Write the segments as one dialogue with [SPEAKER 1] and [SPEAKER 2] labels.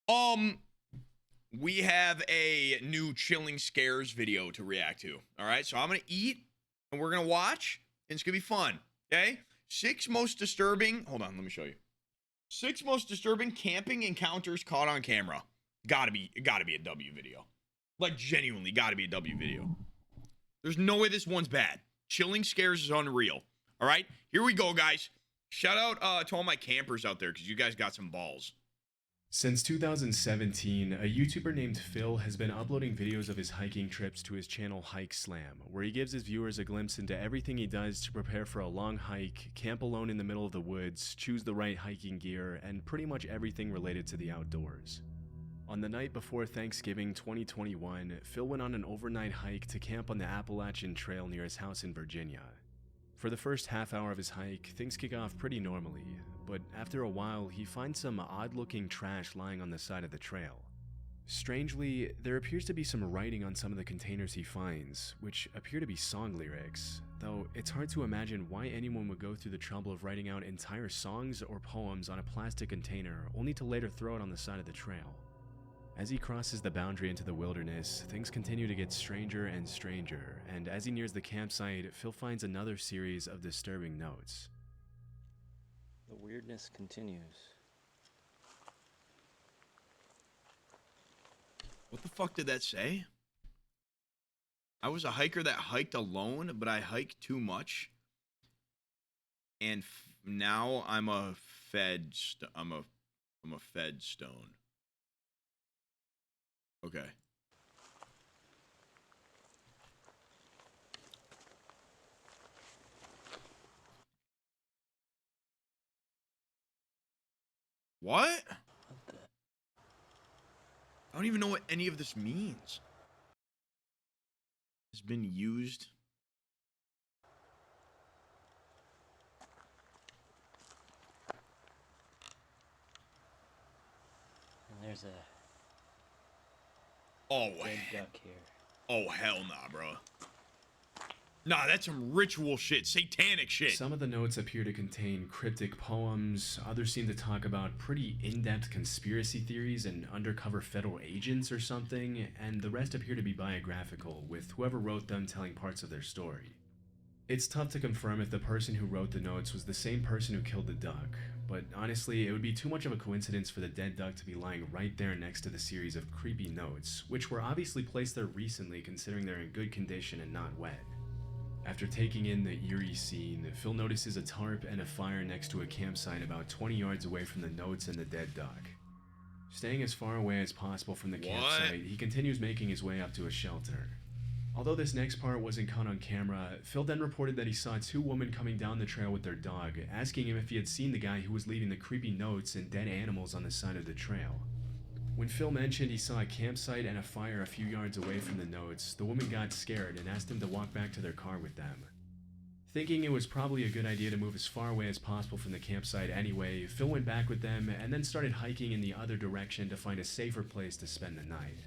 [SPEAKER 1] Um, we have a new Chilling Scares video to react to. All right, so I'm gonna eat and we're gonna watch, and it's gonna be fun. Okay, 6 most disturbing. Hold on, let me show you. 6 most disturbing camping encounters caught on camera. Gotta be a W video. Like genuinely, gotta be a W video. There's no way this one's bad. Chilling Scares is unreal. All right, here we go, guys. Shout out to all my campers out there because you guys got some balls.
[SPEAKER 2] Since 2017, a YouTuber named Phil has been uploading videos of his hiking trips to his channel Hike Slam, where he gives his viewers a glimpse into everything he does to prepare for a long hike, camp alone in the middle of the woods, choose the right hiking gear, and pretty much everything related to the outdoors. On the night before Thanksgiving 2021, Phil went on an overnight hike to camp on the Appalachian Trail near his house in Virginia. For the first half hour of his hike, things kick off pretty normally, but after a while, he finds some odd-looking trash lying on the side of the trail. Strangely, there appears to be some writing on some of the containers he finds, which appear to be song lyrics, though it's hard to imagine why anyone would go through the trouble of writing out entire songs or poems on a plastic container only to later throw it on the side of the trail. As he crosses the boundary into the wilderness, things continue to get stranger and stranger, and as he nears the campsite, Phil finds another series of disturbing notes.
[SPEAKER 3] The weirdness continues.
[SPEAKER 1] What the fuck did that say? I was a hiker that hiked alone, but I hiked too much. And now I'm a fed I'm a fed stone. Okay. What? I don't even know what any of this means. Has been used.
[SPEAKER 3] And there's a dead duck here.
[SPEAKER 1] Oh, hell nah, bro. Nah, that's some ritual shit, satanic shit.
[SPEAKER 2] Some of the notes appear to contain cryptic poems, others seem to talk about pretty in-depth conspiracy theories and undercover federal agents or something, and the rest appear to be biographical, with whoever wrote them telling parts of their story. It's tough to confirm if the person who wrote the notes was the same person who killed the duck, but honestly, it would be too much of a coincidence for the dead duck to be lying right there next to the series of creepy notes, which were obviously placed there recently considering they're in good condition and not wet. After taking in the eerie scene, Phil notices a tarp and a fire next to a campsite about 20 yards away from the notes and the dead duck. Staying as far away as possible from the campsite, he continues making his way up to a shelter. Although this next part wasn't caught on camera, Phil then reported that he saw 2 women coming down the trail with their dog, asking him if he had seen the guy who was leaving the creepy notes and dead animals on the side of the trail. When Phil mentioned he saw a campsite and a fire a few yards away from the notes, the woman got scared and asked him to walk back to their car with them. Thinking it was probably a good idea to move as far away as possible from the campsite anyway, Phil went back with them and then started hiking in the other direction to find a safer place to spend the night.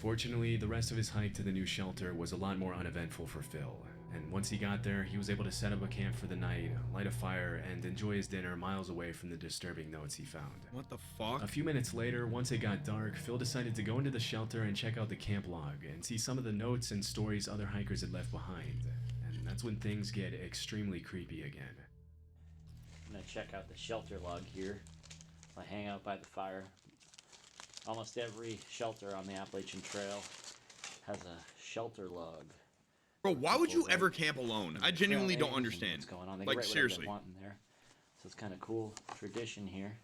[SPEAKER 2] Fortunately, the rest of his hike to the new shelter was a lot more uneventful for Phil, and once he got there, he was able to set up a camp for the night, light a fire, and enjoy his dinner miles away from the disturbing notes he found.
[SPEAKER 1] What the fuck?
[SPEAKER 2] A few minutes later, once it got dark, Phil decided to go into the shelter and check out the camp log and see some of the notes and stories other hikers had left behind, and that's when things get extremely creepy again.
[SPEAKER 3] I'm gonna check out the shelter log here. I hang out by the fire. Almost every shelter on the Appalachian Trail has a shelter log.
[SPEAKER 1] Bro, why would you ever camp alone? I genuinely don't understand.
[SPEAKER 3] What's going on. They
[SPEAKER 1] like, seriously.
[SPEAKER 3] They want in there. So it's kind of cool tradition here.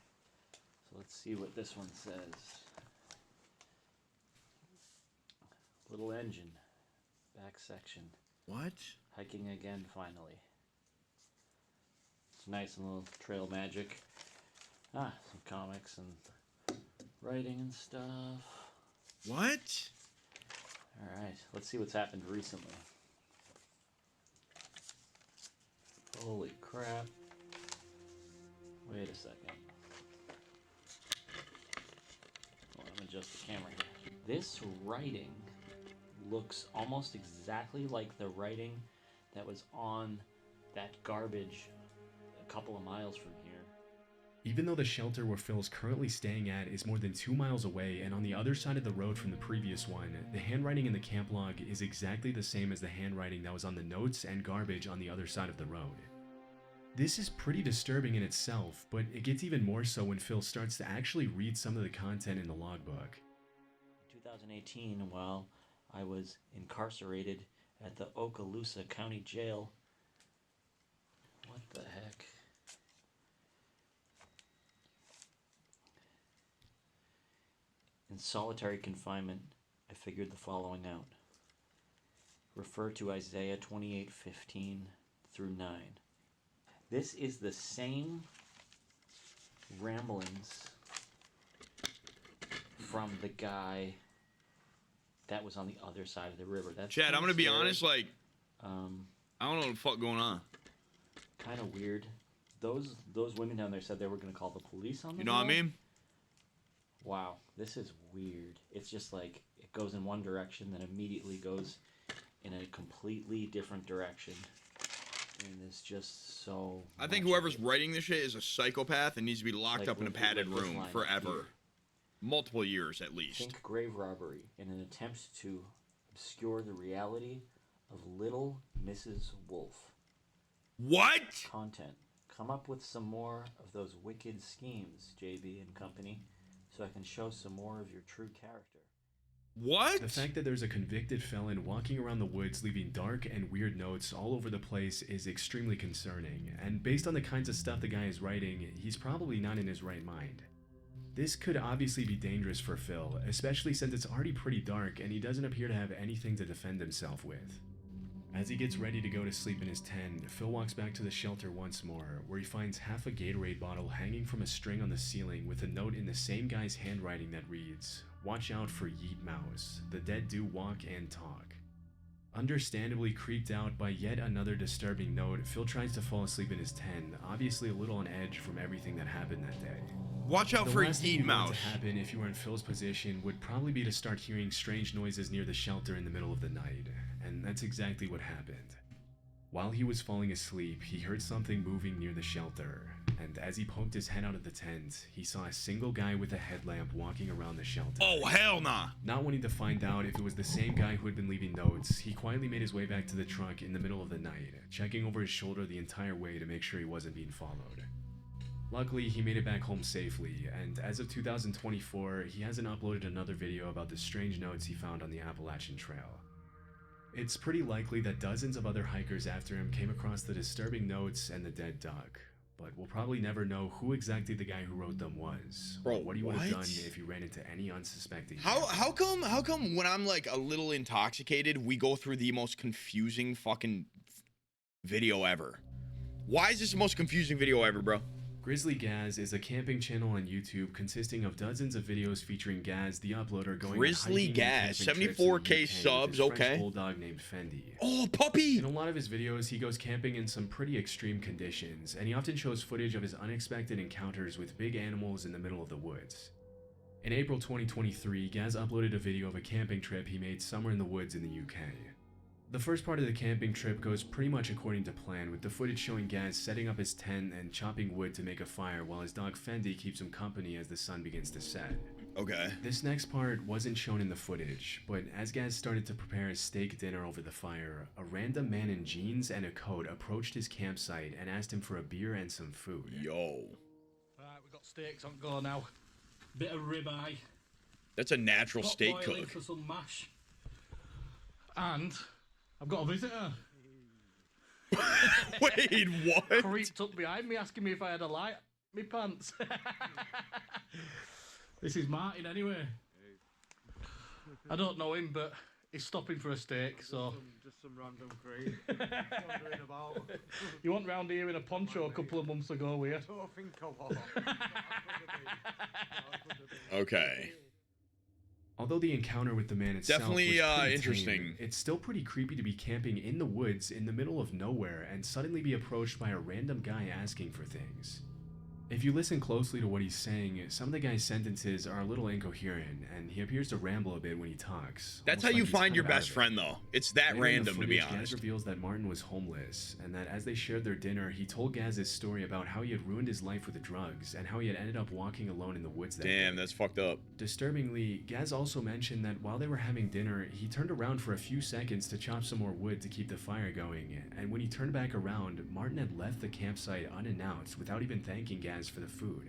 [SPEAKER 3] So let's see what this one says. Little engine. Back section.
[SPEAKER 1] What?
[SPEAKER 3] Hiking again, finally. It's nice and little trail magic. Some comics and writing and stuff.
[SPEAKER 1] What?
[SPEAKER 3] Alright, let's see what's happened recently. Holy crap. Wait a second. Hold on, I'm adjust the camera here. This writing looks almost exactly like the writing that was on that garbage a couple of miles from here.
[SPEAKER 2] Even though the shelter where Phil's currently staying at is more than 2 miles away and on the other side of the road from the previous one, the handwriting in the camp log is exactly the same as the handwriting that was on the notes and garbage on the other side of the road. This is pretty disturbing in itself, but it gets even more so when Phil starts to actually read some of the content in the logbook.
[SPEAKER 3] In 2018, while I was incarcerated at the Okaloosa County Jail. What the heck? In solitary confinement, I figured the following out. Refer to Isaiah 28:15 through 9. This is the same ramblings from the guy that was on the other side of the river. That's
[SPEAKER 1] Chad, I'm gonna be honest, like, I don't know what the fuck going on.
[SPEAKER 3] Kind of weird. Those women down there said they were gonna call the police on them.
[SPEAKER 1] You know what I mean?
[SPEAKER 3] Wow, this is weird. It's just like it goes in one direction, then immediately goes in a completely different direction. And it's just so...
[SPEAKER 1] I think whoever's writing this shit is a psychopath and needs to be locked up in a padded room forever. Multiple years, at least.
[SPEAKER 3] Think grave robbery in an attempt to obscure the reality of Little Mrs. Wolf.
[SPEAKER 1] What?
[SPEAKER 3] Content. Come up with some more of those wicked schemes, JB and company, so I can show some more of your true character.
[SPEAKER 1] What?
[SPEAKER 2] The fact that there's a convicted felon walking around the woods leaving dark and weird notes all over the place is extremely concerning, and based on the kinds of stuff the guy is writing, he's probably not in his right mind. This could obviously be dangerous for Phil, especially since it's already pretty dark and he doesn't appear to have anything to defend himself with. As he gets ready to go to sleep in his tent, Phil walks back to the shelter once more, where he finds half a Gatorade bottle hanging from a string on the ceiling with a note in the same guy's handwriting that reads, "Watch out for Yeet Mouse. The dead do walk and talk." Understandably creeped out by yet another disturbing note, Phil tries to fall asleep in his tent, obviously a little on edge from everything that happened that day.
[SPEAKER 1] Watch out for Yeet Mouse.
[SPEAKER 2] To happen if you were in Phil's position would probably be to start hearing strange noises near the shelter in the middle of the night, and that's exactly what happened. While he was falling asleep, he heard something moving near the shelter, and as he poked his head out of the tent, he saw a single guy with a headlamp walking around the shelter.
[SPEAKER 1] Oh, hell nah.
[SPEAKER 2] Not wanting to find out if it was the same guy who had been leaving notes, he quietly made his way back to the truck in the middle of the night, checking over his shoulder the entire way to make sure he wasn't being followed. Luckily, he made it back home safely, and as of 2024, he hasn't uploaded another video about the strange notes he found on the Appalachian Trail. It's pretty likely that dozens of other hikers after him came across the disturbing notes and the dead duck, but we'll probably never know who exactly the guy who wrote them was.
[SPEAKER 1] Bro,
[SPEAKER 2] or what he would have
[SPEAKER 1] what?
[SPEAKER 2] done if he ran into any unsuspecting.
[SPEAKER 1] How come when I'm like a little intoxicated, we go through the most confusing fucking video ever? Why is this the most confusing video ever, bro?
[SPEAKER 2] Grizzly Gaz is a camping channel on YouTube consisting of dozens of videos featuring Gaz, the uploader, going
[SPEAKER 1] Grizzly
[SPEAKER 2] on
[SPEAKER 1] Gaz,
[SPEAKER 2] hiking and camping trips in the
[SPEAKER 1] 74K
[SPEAKER 2] UK
[SPEAKER 1] subs,
[SPEAKER 2] with his French
[SPEAKER 1] okay.
[SPEAKER 2] bulldog named Fendi.
[SPEAKER 1] Oh, puppy!
[SPEAKER 2] In a lot of his videos, he goes camping in some pretty extreme conditions, and he often shows footage of his unexpected encounters with big animals in the middle of the woods. In April 2023, Gaz uploaded a video of a camping trip he made somewhere in the woods in the UK. The first part of the camping trip goes pretty much according to plan, with the footage showing Gaz setting up his tent and chopping wood to make a fire while his dog Fendi keeps him company as the sun begins to set.
[SPEAKER 1] Okay.
[SPEAKER 2] This next part wasn't shown in the footage, but as Gaz started to prepare his steak dinner over the fire, a random man in jeans and a coat approached his campsite and asked him for a beer and some food.
[SPEAKER 1] Yo.
[SPEAKER 4] Right, we've got steaks on go now. Bit of ribeye.
[SPEAKER 1] That's a natural
[SPEAKER 4] Pot
[SPEAKER 1] steak
[SPEAKER 4] boiling
[SPEAKER 1] cook.
[SPEAKER 4] for some mash. And I've got a visitor.
[SPEAKER 1] Wait, what?
[SPEAKER 4] Creeped up behind me asking me if I had a light. Me pants. This is Martin anyway. I don't know him, but he's stopping for a steak, so...
[SPEAKER 5] Just some random creep wandering about.
[SPEAKER 4] You went round here in a poncho a couple of months ago, were you?
[SPEAKER 5] I don't think I was.
[SPEAKER 1] Okay.
[SPEAKER 2] Although the encounter with the man itself
[SPEAKER 1] Definitely,
[SPEAKER 2] was pretty
[SPEAKER 1] interesting.
[SPEAKER 2] tame, it's still pretty creepy to be camping in the woods in the middle of nowhere and suddenly be approached by a random guy asking for things. If you listen closely to what he's saying, some of the guy's sentences are a little incoherent, and he appears to ramble a bit when he talks.
[SPEAKER 1] That's how
[SPEAKER 2] almost
[SPEAKER 1] you
[SPEAKER 2] like he's
[SPEAKER 1] find
[SPEAKER 2] kind
[SPEAKER 1] your
[SPEAKER 2] of out
[SPEAKER 1] best
[SPEAKER 2] of it.
[SPEAKER 1] friend, though. It's that
[SPEAKER 2] Later in the
[SPEAKER 1] random, to be
[SPEAKER 2] footage, Gaz
[SPEAKER 1] honest.
[SPEAKER 2] reveals that Martin was homeless, and that as they shared their dinner, he told Gaz his story about how he had ruined his life with the drugs, and how he had ended up walking alone in the woods that
[SPEAKER 1] Damn,
[SPEAKER 2] day.
[SPEAKER 1] that's fucked up.
[SPEAKER 2] Disturbingly, Gaz also mentioned that while they were having dinner, he turned around for a few seconds to chop some more wood to keep the fire going, and when he turned back around, Martin had left the campsite unannounced without even thanking Gaz for the food.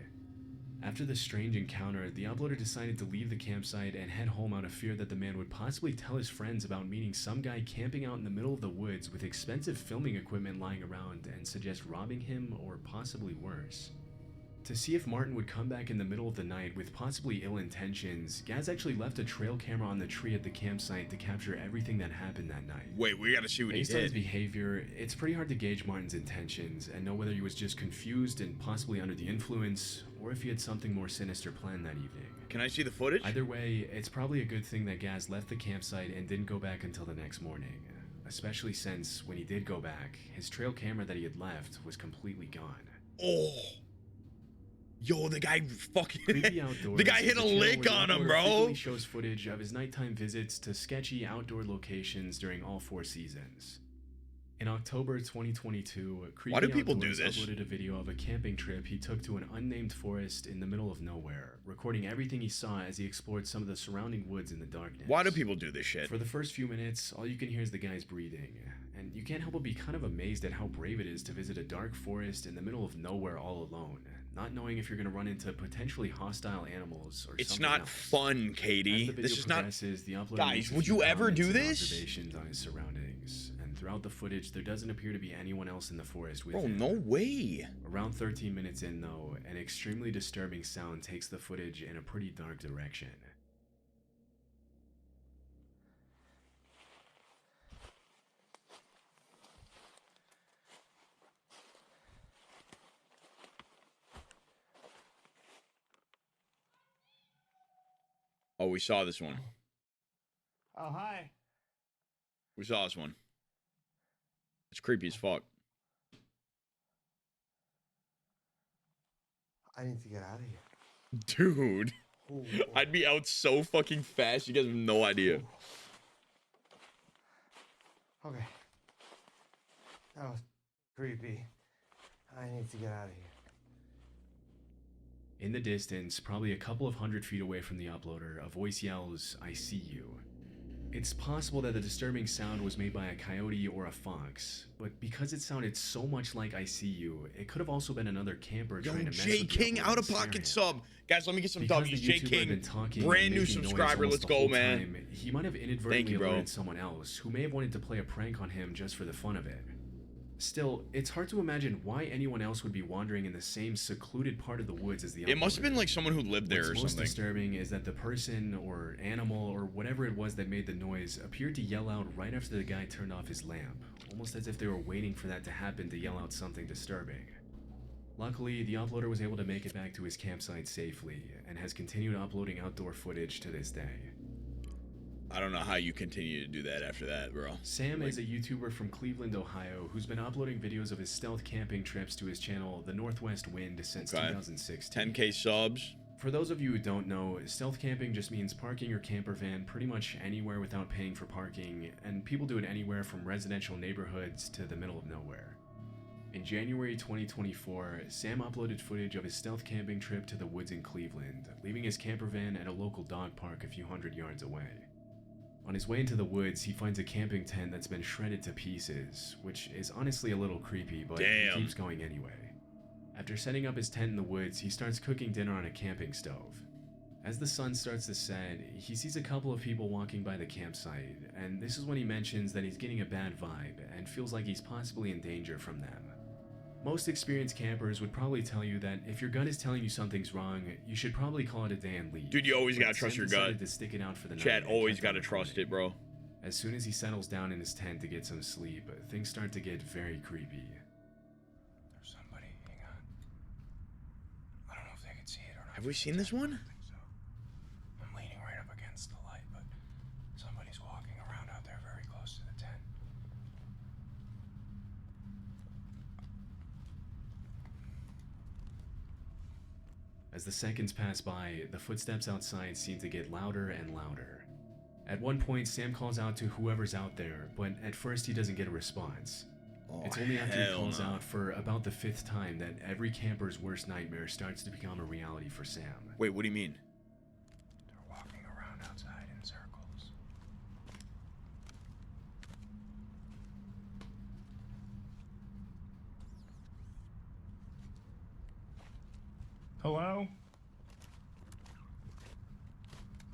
[SPEAKER 2] After the strange encounter, the uploader decided to leave the campsite and head home out of fear that the man would possibly tell his friends about meeting some guy camping out in the middle of the woods with expensive filming equipment lying around and suggest robbing him or possibly worse. To see if Martin would come back in the middle of the night with possibly ill intentions, Gaz actually left a trail camera on the tree at the campsite to capture everything that happened that night.
[SPEAKER 1] Wait, we gotta see what he
[SPEAKER 2] Based on his
[SPEAKER 1] did.
[SPEAKER 2] behavior, it's pretty hard to gauge Martin's intentions and know whether he was just confused and possibly under the influence, or if he had something more sinister planned that evening.
[SPEAKER 1] Can I see the footage?
[SPEAKER 2] Either way, it's probably a good thing that Gaz left the campsite and didn't go back until the next morning, especially since when he did go back, his trail camera that he had left was completely gone.
[SPEAKER 1] Oh. Yo, the guy fucking...
[SPEAKER 2] Creepy Outdoors
[SPEAKER 1] the guy
[SPEAKER 2] is
[SPEAKER 1] hit a
[SPEAKER 2] channel
[SPEAKER 1] lick
[SPEAKER 2] where the
[SPEAKER 1] on him,
[SPEAKER 2] uploader
[SPEAKER 1] bro.
[SPEAKER 2] frequently shows footage of his nighttime visits to sketchy outdoor locations during all 4 seasons. In October 2022, Creepy
[SPEAKER 1] Why do people do
[SPEAKER 2] Outdoors
[SPEAKER 1] this?
[SPEAKER 2] uploaded a video of a camping trip he took to an unnamed forest in the middle of nowhere, recording everything he saw as he explored some of the surrounding woods in the darkness.
[SPEAKER 1] Why do people do this shit?
[SPEAKER 2] For the first few minutes, all you can hear is the guy's breathing, and you can't help but be kind of amazed at how brave it is to visit a dark forest in the middle of nowhere all alone, not knowing if you're going to run into potentially hostile animals or
[SPEAKER 1] It's
[SPEAKER 2] something
[SPEAKER 1] not
[SPEAKER 2] else.
[SPEAKER 1] fun,
[SPEAKER 2] As
[SPEAKER 1] Katie.
[SPEAKER 2] the video
[SPEAKER 1] This is not...
[SPEAKER 2] progresses, the uploader
[SPEAKER 1] Guys,
[SPEAKER 2] makes a
[SPEAKER 1] would
[SPEAKER 2] few
[SPEAKER 1] you ever
[SPEAKER 2] comments
[SPEAKER 1] do
[SPEAKER 2] and
[SPEAKER 1] this?
[SPEAKER 2] observations on his surroundings, and throughout the footage, there doesn't appear to be anyone else in the forest with
[SPEAKER 1] Bro,
[SPEAKER 2] him.
[SPEAKER 1] no way.
[SPEAKER 2] Around 13 minutes in, though, an extremely disturbing sound takes the footage in a pretty dark direction.
[SPEAKER 1] Oh, we saw this one.
[SPEAKER 5] Oh, hi.
[SPEAKER 1] We saw this one. It's creepy as fuck.
[SPEAKER 5] I need to get out of here.
[SPEAKER 1] Dude.
[SPEAKER 5] Ooh.
[SPEAKER 1] I'd be out so fucking fast. You guys have no idea.
[SPEAKER 5] Okay. That was creepy. I need to get out of here.
[SPEAKER 2] In the distance, probably a couple of 100 feet away from the uploader, a voice yells, "I see you." It's possible that the disturbing sound was made by a coyote or a fox, but because it sounded so much like "I see you," it could have also been another camper
[SPEAKER 1] Yo,
[SPEAKER 2] trying to mess
[SPEAKER 1] J
[SPEAKER 2] with the
[SPEAKER 1] King
[SPEAKER 2] uploader
[SPEAKER 1] out
[SPEAKER 2] and
[SPEAKER 1] of
[SPEAKER 2] scare
[SPEAKER 1] pocket
[SPEAKER 2] him.
[SPEAKER 1] sub. Guys, let me get some
[SPEAKER 2] Because
[SPEAKER 1] W's.
[SPEAKER 2] the
[SPEAKER 1] J
[SPEAKER 2] YouTuber had
[SPEAKER 1] King,
[SPEAKER 2] been talking and
[SPEAKER 1] brand new
[SPEAKER 2] making noise
[SPEAKER 1] subscriber.
[SPEAKER 2] almost
[SPEAKER 1] Let's
[SPEAKER 2] the
[SPEAKER 1] go,
[SPEAKER 2] whole
[SPEAKER 1] man.
[SPEAKER 2] time, he might have inadvertently
[SPEAKER 1] you, bro.
[SPEAKER 2] alerted someone else who may have wanted to play a prank on him just for the fun of it. Still, it's hard to imagine why anyone else would be wandering in the same secluded part of the woods as the uploader.
[SPEAKER 1] It must have been like someone who lived there
[SPEAKER 2] What's
[SPEAKER 1] or
[SPEAKER 2] most
[SPEAKER 1] something.
[SPEAKER 2] disturbing is that the person or animal or whatever it was that made the noise appeared to yell out right after the guy turned off his lamp, almost as if they were waiting for that to happen to yell out something disturbing. Luckily, the uploader was able to make it back to his campsite safely and has continued uploading outdoor footage to this day.
[SPEAKER 1] I don't know how you continue to do that after that, bro.
[SPEAKER 2] Sam is a YouTuber from Cleveland, Ohio, who's been uploading videos of his stealth camping trips to his channel, The Northwest Wind, since
[SPEAKER 1] Okay.
[SPEAKER 2] 2016.
[SPEAKER 1] 10K subs.
[SPEAKER 2] For those of you who don't know, stealth camping just means parking your camper van pretty much anywhere without paying for parking, and people do it anywhere from residential neighborhoods to the middle of nowhere. In January 2024, Sam uploaded footage of his stealth camping trip to the woods in Cleveland, leaving his camper van at a local dog park a few hundred yards away. On his way into the woods, he finds a camping tent that's been shredded to pieces, which is honestly a little creepy, but
[SPEAKER 1] Damn.
[SPEAKER 2] he keeps going anyway. After setting up his tent in the woods, he starts cooking dinner on a camping stove. As the sun starts to set, he sees a couple of people walking by the campsite, and this is when he mentions that he's getting a bad vibe and feels like he's possibly in danger from them. Most experienced campers would probably tell you that if your gut is telling you something's wrong, you should probably call it a day and leave.
[SPEAKER 1] Dude, you always
[SPEAKER 2] But
[SPEAKER 1] gotta trust
[SPEAKER 2] Sam
[SPEAKER 1] your
[SPEAKER 2] decided
[SPEAKER 1] gut.
[SPEAKER 2] to stick it out for the
[SPEAKER 1] Chat,
[SPEAKER 2] night and
[SPEAKER 1] always
[SPEAKER 2] kept on
[SPEAKER 1] gotta trust
[SPEAKER 2] recording.
[SPEAKER 1] it, bro.
[SPEAKER 2] As soon as he settles down in his tent to get some sleep, things start to get very creepy.
[SPEAKER 6] There's somebody. Hang on. I don't know if they can see it or not.
[SPEAKER 1] Have we seen this one?
[SPEAKER 6] I think so. I'm leaning right up against the light, but somebody's walking around out there very close to the tent.
[SPEAKER 2] As the seconds pass by, the footsteps outside seem to get louder and louder. At one point, Sam calls out to whoever's out there, but at first he doesn't get a response.
[SPEAKER 1] Oh,
[SPEAKER 2] It's only after he
[SPEAKER 1] hell
[SPEAKER 2] calls
[SPEAKER 1] no.
[SPEAKER 2] out for about the 5th time that every camper's worst nightmare starts to become a reality for Sam.
[SPEAKER 1] Wait, what do you mean?
[SPEAKER 6] They're walking around outside in circles. Hello?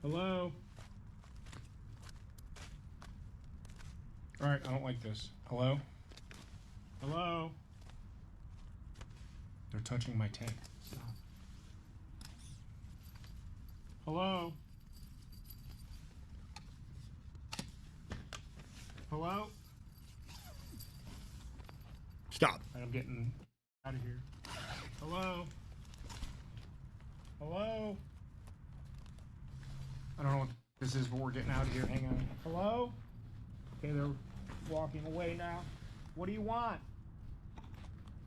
[SPEAKER 6] Hello? Alright, I don't like this. Hello? Hello? They're touching my tent. Stop. Hello? Hello?
[SPEAKER 1] Stop.
[SPEAKER 6] I'm getting out of here. Hello? Hello? I don't know what this is, but we're getting out of here. Hang on. Hello? Okay, they're walking away now. What do you want?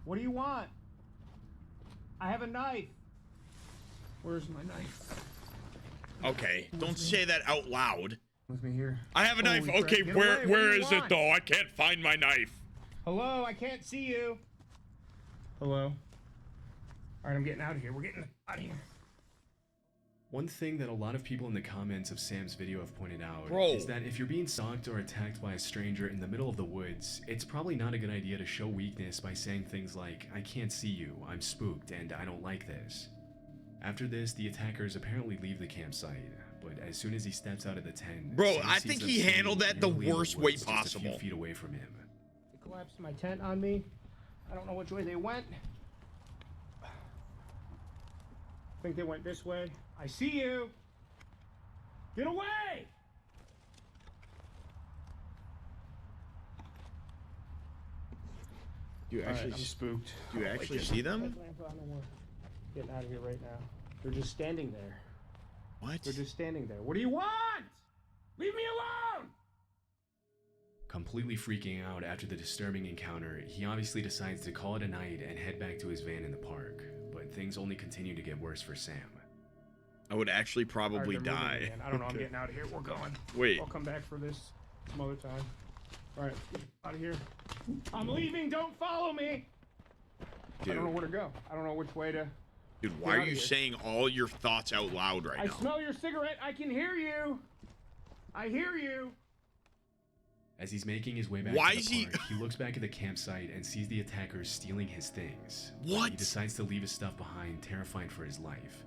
[SPEAKER 6] What do you want? I have a knife. Where's my knife?
[SPEAKER 1] Okay, don't say that out loud.
[SPEAKER 6] With me here.
[SPEAKER 1] I have a knife.
[SPEAKER 6] Holy crap.
[SPEAKER 1] Okay,
[SPEAKER 6] Get
[SPEAKER 1] where
[SPEAKER 6] away. What do you
[SPEAKER 1] is it
[SPEAKER 6] want?
[SPEAKER 1] though? I can't find my knife.
[SPEAKER 6] Hello, I can't see you. Hello. All right, I'm getting out of here. We're getting out of here.
[SPEAKER 2] One thing that a lot of people in the comments of Sam's video have pointed out
[SPEAKER 1] Bro.
[SPEAKER 2] is that if you're being stalked or attacked by a stranger in the middle of the woods, it's probably not a good idea to show weakness by saying things like, "I can't see you, I'm spooked, and I don't like this." After this, the attackers apparently leave the campsite, but as soon as he steps out of the tent,
[SPEAKER 1] Bro,
[SPEAKER 2] Sam
[SPEAKER 1] I
[SPEAKER 2] sees
[SPEAKER 1] think
[SPEAKER 2] them
[SPEAKER 1] he
[SPEAKER 2] standing
[SPEAKER 1] handled that the
[SPEAKER 2] nearly in
[SPEAKER 1] worst way
[SPEAKER 2] woods just a
[SPEAKER 1] possible.
[SPEAKER 2] few feet away from him.
[SPEAKER 6] They collapsed my tent on me. I don't know which way they went. I think they went this way. I see you. Get away!
[SPEAKER 1] Do you actually,
[SPEAKER 6] I'm spooked.
[SPEAKER 1] do you actually see them?
[SPEAKER 6] Getting out of here right now. They're just standing there.
[SPEAKER 1] What?
[SPEAKER 6] They're just standing there. What do you want? Leave me alone!
[SPEAKER 2] Completely freaking out after the disturbing encounter, he obviously decides to call it a night and head back to his van in the park, but things only continue to get worse for Sam.
[SPEAKER 1] I would actually
[SPEAKER 6] All right,
[SPEAKER 1] probably
[SPEAKER 6] they're moving
[SPEAKER 1] die.
[SPEAKER 6] again. I don't know. I'm
[SPEAKER 1] Okay.
[SPEAKER 6] getting out of here. We're going.
[SPEAKER 1] Wait.
[SPEAKER 6] I'll come back for this some other time. All right, out of here. I'm leaving. Don't follow me. I don't know
[SPEAKER 1] Dude,
[SPEAKER 6] where to go. I don't know which way to.
[SPEAKER 1] dude, why
[SPEAKER 6] Get
[SPEAKER 1] are
[SPEAKER 6] outta
[SPEAKER 1] you
[SPEAKER 6] here.
[SPEAKER 1] saying all your thoughts out loud right
[SPEAKER 6] I
[SPEAKER 1] now?
[SPEAKER 6] smell your cigarette. I can hear you. I hear you.
[SPEAKER 2] As he's making his way back
[SPEAKER 1] Why
[SPEAKER 2] to
[SPEAKER 1] is
[SPEAKER 2] the
[SPEAKER 1] he-
[SPEAKER 2] park, he looks back at the campsite and sees the attackers stealing his things.
[SPEAKER 1] What?
[SPEAKER 2] He decides to leave his stuff behind, terrified for his life.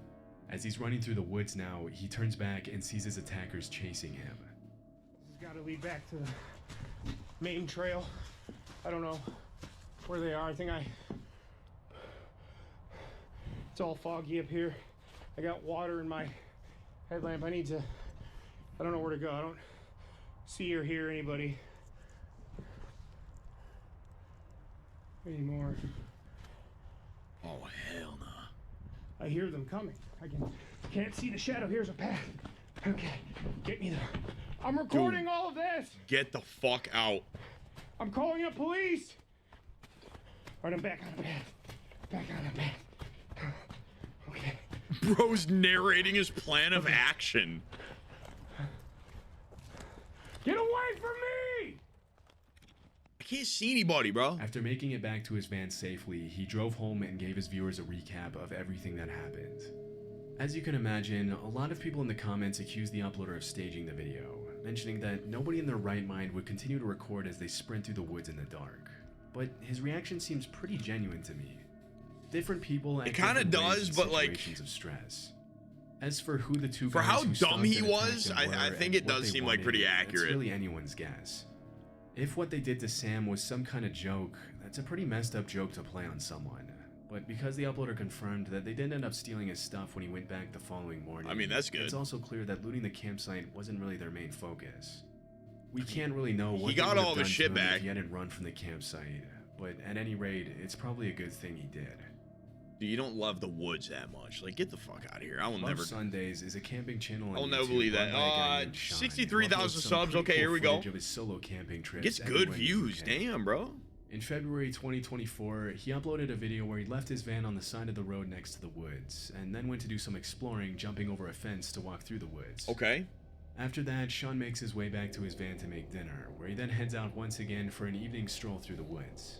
[SPEAKER 2] As he's running through the woods now, he turns back and sees his attackers chasing him.
[SPEAKER 6] This has got to lead back to the main trail. I don't know where they are. It's all foggy up here. I got water in my headlamp. I don't know where to go. I don't see or hear anybody anymore.
[SPEAKER 1] Oh, hell no.
[SPEAKER 6] I hear them coming. Can't see the shadow. Here's a path. Okay, get me there. I'm recording all of this.
[SPEAKER 1] Get the fuck out.
[SPEAKER 6] I'm calling up police. All right, I'm back on the path. Back on the path. Okay.
[SPEAKER 1] Bro's narrating his plan of action.
[SPEAKER 6] Get away from me!
[SPEAKER 1] I can't see anybody, bro.
[SPEAKER 2] After making it back to his van safely, he drove home and gave his viewers a recap of everything that happened. As you can imagine, a lot of people in the comments accused the uploader of staging the video, mentioning that nobody in their right mind would continue to record as they sprint through the woods in the dark. But his reaction seems pretty genuine to me. Different people act
[SPEAKER 1] kinda
[SPEAKER 2] different ways
[SPEAKER 1] does,
[SPEAKER 2] in
[SPEAKER 1] but, like,
[SPEAKER 2] situations of stress. As for who the two
[SPEAKER 1] For
[SPEAKER 2] guys
[SPEAKER 1] how
[SPEAKER 2] who
[SPEAKER 1] dumb
[SPEAKER 2] stalked
[SPEAKER 1] he
[SPEAKER 2] and
[SPEAKER 1] was,
[SPEAKER 2] attacked him
[SPEAKER 1] I
[SPEAKER 2] were
[SPEAKER 1] think
[SPEAKER 2] and
[SPEAKER 1] it
[SPEAKER 2] what
[SPEAKER 1] does
[SPEAKER 2] they
[SPEAKER 1] seem like
[SPEAKER 2] wanted,
[SPEAKER 1] pretty accurate.
[SPEAKER 2] It's really anyone's guess. If what they did to Sam was some kind of joke, that's a pretty messed up joke to play on someone. But because the uploader confirmed that they didn't end up stealing his stuff when he went back the following morning,
[SPEAKER 1] I mean, that's good.
[SPEAKER 2] It's also clear that looting the campsite wasn't really their main focus. We can't really know what
[SPEAKER 1] He
[SPEAKER 2] they
[SPEAKER 1] got
[SPEAKER 2] would have
[SPEAKER 1] all of his
[SPEAKER 2] done
[SPEAKER 1] shit
[SPEAKER 2] to him
[SPEAKER 1] back.
[SPEAKER 2] if he hadn't run from the campsite, but at any rate, it's probably a good thing he did.
[SPEAKER 1] Dude, you don't love the woods that much. Like, get the fuck out of here. I will
[SPEAKER 2] Love
[SPEAKER 1] never.
[SPEAKER 2] Sundays is a camping channel on
[SPEAKER 1] I'll never
[SPEAKER 2] YouTube
[SPEAKER 1] believe that.
[SPEAKER 2] run by a guy named Sean, who
[SPEAKER 1] 63,000
[SPEAKER 2] uploads some
[SPEAKER 1] subs.
[SPEAKER 2] pretty
[SPEAKER 1] Okay,
[SPEAKER 2] cool
[SPEAKER 1] here we go.
[SPEAKER 2] footage of his solo camping trips
[SPEAKER 1] Gets good
[SPEAKER 2] everywhere in the
[SPEAKER 1] views.
[SPEAKER 2] UK.
[SPEAKER 1] Damn, bro.
[SPEAKER 2] In February 2024, he uploaded a video where he left his van on the side of the road next to the woods, and then went to do some exploring, jumping over a fence to walk through the woods.
[SPEAKER 1] Okay.
[SPEAKER 2] After that, Sean makes his way back to his van to make dinner, where he then heads out once again for an evening stroll through the woods.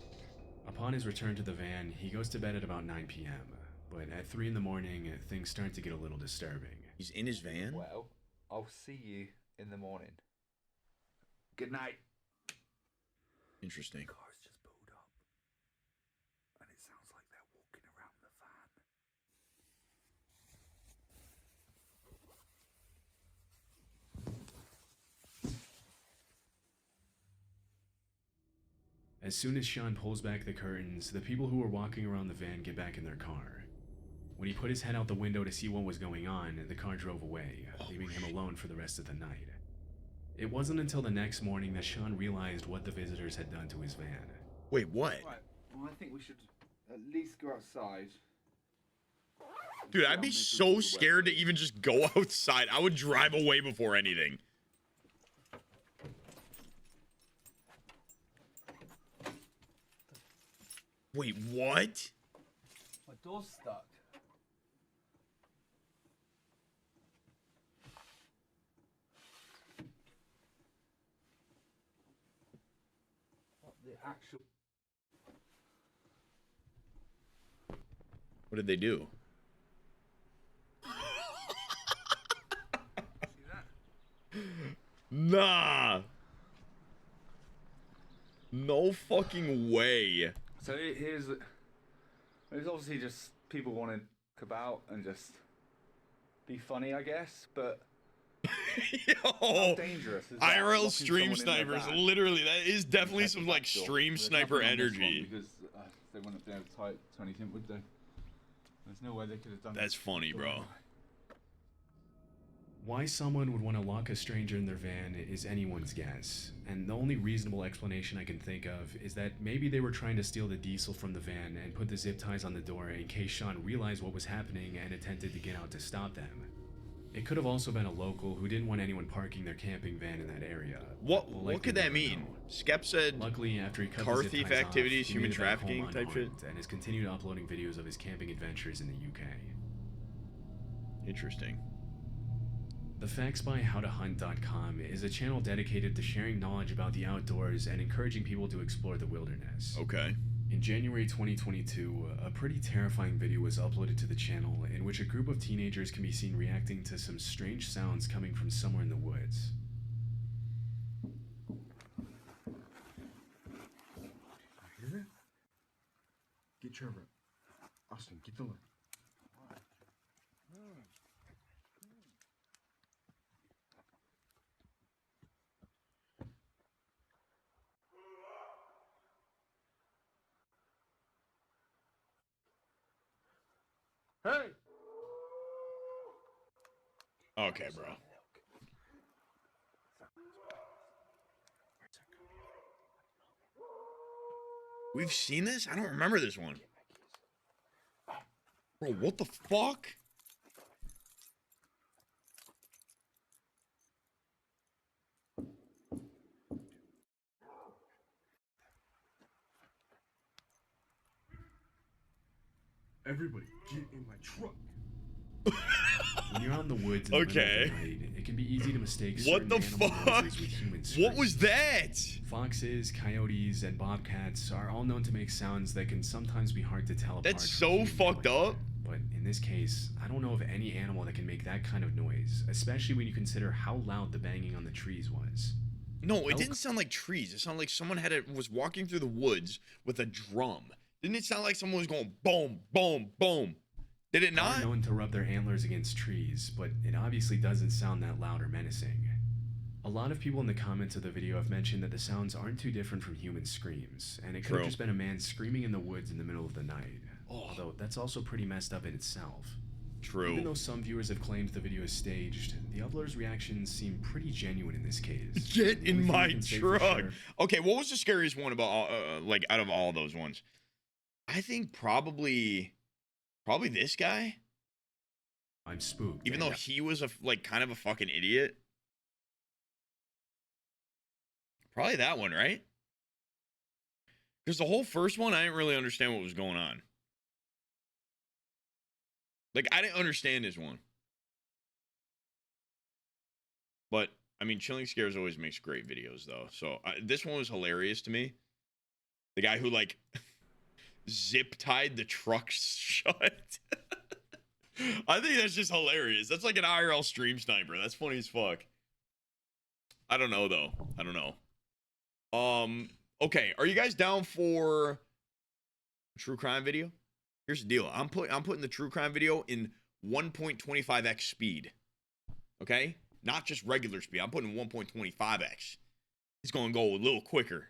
[SPEAKER 2] Upon his return to the van, he goes to bed at about 9 p.m., but at 3 in the morning, things start to get a little disturbing.
[SPEAKER 1] He's in his van?
[SPEAKER 7] Well, I'll see you in the morning.
[SPEAKER 4] Good night.
[SPEAKER 1] Interesting.
[SPEAKER 7] Car's just pulled up, and it sounds like they're walking around the van.
[SPEAKER 2] As soon as Sean pulls back the curtains, the people who were walking around the van get back in their car. When he put his head out the window to see what was going on, the car drove away, leaving him alone for the rest of the night. It wasn't until the next morning that Sean realized what the visitors had done to his van.
[SPEAKER 1] Wait, what?
[SPEAKER 7] Right, well, I think we should at least go outside.
[SPEAKER 1] Dude, I'd be so scared to even just go outside. I would drive away before anything. Wait, what?
[SPEAKER 7] My door's stuck. What the actual...
[SPEAKER 1] What did they do?
[SPEAKER 7] See that?
[SPEAKER 1] Nah. No fucking way.
[SPEAKER 7] So here's... It's obviously just people wanting to about and just be funny, I guess, but...
[SPEAKER 1] Yo,
[SPEAKER 7] How dangerous is that?
[SPEAKER 1] IRL
[SPEAKER 7] Locking
[SPEAKER 1] stream
[SPEAKER 7] someone in their
[SPEAKER 1] snipers.
[SPEAKER 7] van?
[SPEAKER 1] Literally, that is definitely
[SPEAKER 7] Check
[SPEAKER 1] some
[SPEAKER 7] the
[SPEAKER 1] like
[SPEAKER 7] back door.
[SPEAKER 1] stream
[SPEAKER 7] There's
[SPEAKER 1] sniper
[SPEAKER 7] nothing on this one
[SPEAKER 1] energy.
[SPEAKER 7] Because they wouldn't be able to tie it to anything, would they? There's no way they could have done
[SPEAKER 1] That's
[SPEAKER 7] this.
[SPEAKER 1] funny, bro.
[SPEAKER 2] Why someone would want to lock a stranger in their van is anyone's guess, and the only reasonable explanation I can think of is that maybe they were trying to steal the diesel from the van and put the zip ties on the door in case Sean realized what was happening and attempted to get out to stop them. It could have also been a local who didn't want anyone parking their camping van in that area.
[SPEAKER 1] What
[SPEAKER 2] We'll
[SPEAKER 1] what
[SPEAKER 2] likely
[SPEAKER 1] could that
[SPEAKER 2] never
[SPEAKER 1] mean?
[SPEAKER 2] know.
[SPEAKER 1] Skep said
[SPEAKER 2] Luckily, after he cut
[SPEAKER 1] car
[SPEAKER 2] the zip
[SPEAKER 1] thief
[SPEAKER 2] ties
[SPEAKER 1] activities,
[SPEAKER 2] off, he
[SPEAKER 1] human
[SPEAKER 2] made it back home
[SPEAKER 1] trafficking type shit?
[SPEAKER 2] unharmed and has continued uploading videos of his camping adventures in the UK.
[SPEAKER 1] interesting.
[SPEAKER 2] The FactsByHowToHunt.com is a channel dedicated to sharing knowledge about the outdoors and encouraging people to explore the wilderness.
[SPEAKER 1] Okay.
[SPEAKER 2] In January 2022, a pretty terrifying video was uploaded to the channel in which a group of teenagers can be seen reacting to some strange sounds coming from somewhere in the woods.
[SPEAKER 8] Hear that? Get Trevor. Austin, get the light.
[SPEAKER 6] Hey!
[SPEAKER 1] Okay, bro. We've seen this? I don't remember this one. Bro, what the fuck?
[SPEAKER 8] Everybody, get in my truck.
[SPEAKER 2] When you're out in the woods in the middle
[SPEAKER 1] Okay.
[SPEAKER 2] of the night, it can be easy to mistake
[SPEAKER 1] What
[SPEAKER 2] certain
[SPEAKER 1] the
[SPEAKER 2] animal
[SPEAKER 1] fuck?
[SPEAKER 2] noises with human
[SPEAKER 1] What was
[SPEAKER 2] screams.
[SPEAKER 1] that?
[SPEAKER 2] Foxes, coyotes, and bobcats are all known to make sounds that can sometimes be hard to tell apart.
[SPEAKER 1] That's
[SPEAKER 2] from
[SPEAKER 1] so
[SPEAKER 2] human
[SPEAKER 1] fucked
[SPEAKER 2] noise.
[SPEAKER 1] up.
[SPEAKER 2] But in this case, I don't know of any animal that can make that kind of noise, especially when you consider how loud the banging on the trees was.
[SPEAKER 1] No, it
[SPEAKER 2] Elk-
[SPEAKER 1] didn't sound like trees. It sounded like someone was walking through the woods with a drum. Didn't it sound like someone was going boom, boom, boom? Did it
[SPEAKER 2] They are
[SPEAKER 1] not?
[SPEAKER 2] known to rub their antlers against trees, but it obviously doesn't sound that loud or menacing. A lot of people in the comments of the video have mentioned that the sounds aren't too different from human screams, and it could
[SPEAKER 1] True.
[SPEAKER 2] have just been a man screaming in the woods in the middle of the night.
[SPEAKER 1] Oh.
[SPEAKER 2] Although that's also pretty messed up in itself.
[SPEAKER 1] True.
[SPEAKER 2] Even though some viewers have claimed the video is staged, the uploader's reactions seem pretty genuine in this case.
[SPEAKER 1] Get
[SPEAKER 2] The
[SPEAKER 1] in
[SPEAKER 2] only thing we
[SPEAKER 1] my
[SPEAKER 2] can say for
[SPEAKER 1] truck.
[SPEAKER 2] sure-
[SPEAKER 1] Okay, what was the scariest one about like out of all those ones? I think probably this guy.
[SPEAKER 2] I'm spooked.
[SPEAKER 1] Even
[SPEAKER 2] and
[SPEAKER 1] though he was like kind of a fucking idiot. Probably that one, right? Because the whole first one, I didn't really understand what was going on. Like, I didn't understand this one. But, I mean, ChillingScares always makes great videos, though. So, this one was hilarious to me. The guy who, like, zip-tied the truck shut. I think that's just hilarious. That's like an IRL stream sniper. That's funny as fuck. I don't know, though. I don't know. Okay, are you guys down for a true crime video? Here's the deal. I'm putting the true crime video in 1.25x speed. Okay? Not just regular speed. I'm putting 1.25x. It's going to go a little quicker.